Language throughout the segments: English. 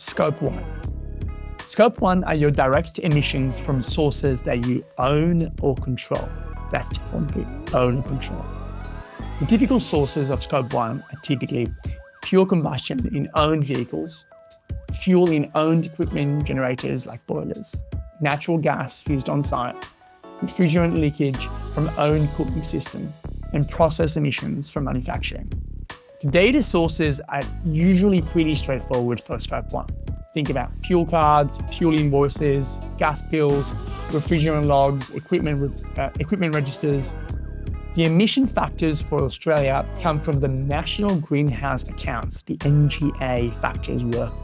Scope 1. Scope 1 are your direct emissions from sources that you own or control. That's the important bit, own or control. The typical sources of Scope 1 are typically fuel combustion in owned vehicles, fuel in owned equipment generators like boilers, natural gas used on site, refrigerant leakage from owned cooking system, and process emissions from manufacturing. The data sources are usually pretty straightforward for Scope 1. Think about fuel cards, fuel invoices, gas bills, refrigerant logs, equipment registers. The emission factors for Australia come from the National Greenhouse Accounts, the NGA factors work,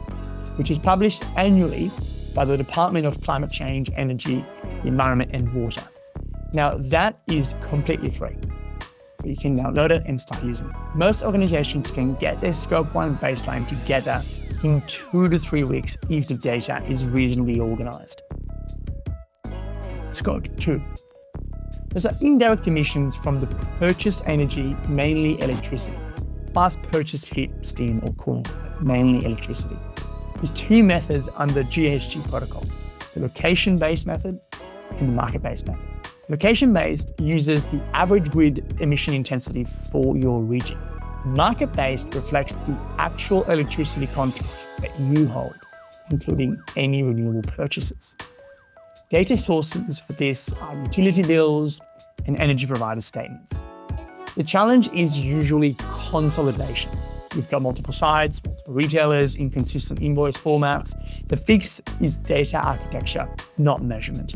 which is published annually by the Department of Climate Change, Energy, the Environment and Water. Now that is completely free. You can download it and start using it. Most organizations can get their Scope 1 baseline together in 2 to 3 weeks if the data is reasonably organized. Scope 2. Those are indirect emissions from the purchased energy, mainly electricity, plus purchased heat, steam or cooling, mainly electricity. There's 2 methods under GHG Protocol, the location-based method and the market-based method. Location-based uses the average grid emission intensity for your region. Market-based reflects the actual electricity contracts that you hold, including any renewable purchases. Data sources for this are utility bills and energy provider statements. The challenge is usually consolidation. You've got multiple sites, multiple retailers, inconsistent invoice formats. The fix is data architecture, not measurement.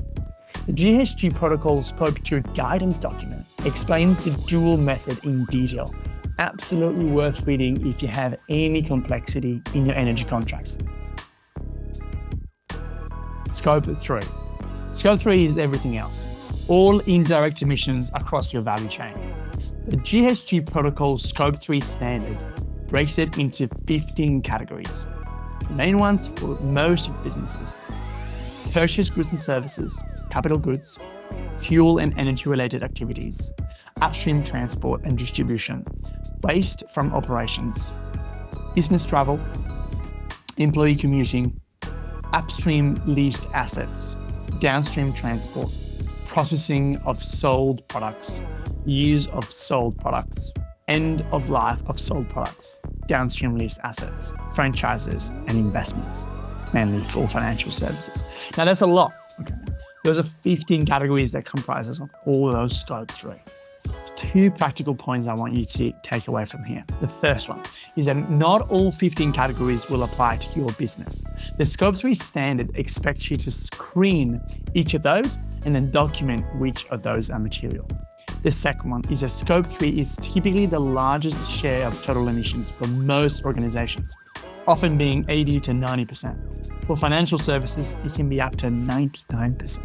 The GHG Protocol Scope 2 guidance document explains the dual method in detail. Absolutely worth reading if you have any complexity in your energy contracts. Scope 3. Scope 3 is everything else. All indirect emissions across your value chain. The GHG Protocol Scope 3 standard breaks it into 15 categories. The main ones for most businesses: purchased goods and services, capital goods, fuel and energy-related activities, upstream transport and distribution, waste from operations, business travel, employee commuting, upstream leased assets, downstream transport, processing of sold products, use of sold products, end of life of sold products, downstream leased assets, franchises and investments, mainly for financial services. Now that's a lot. Okay. Those are 15 categories that comprises of all of those Scope 3. 2 practical points I want you to take away from here. The first one is that not all 15 categories will apply to your business. The Scope 3 standard expects you to screen each of those and then document which of those are material. The second one is that Scope 3 is typically the largest share of total emissions for most organizations, often being 80 to 90%. For financial services, it can be up to 99%.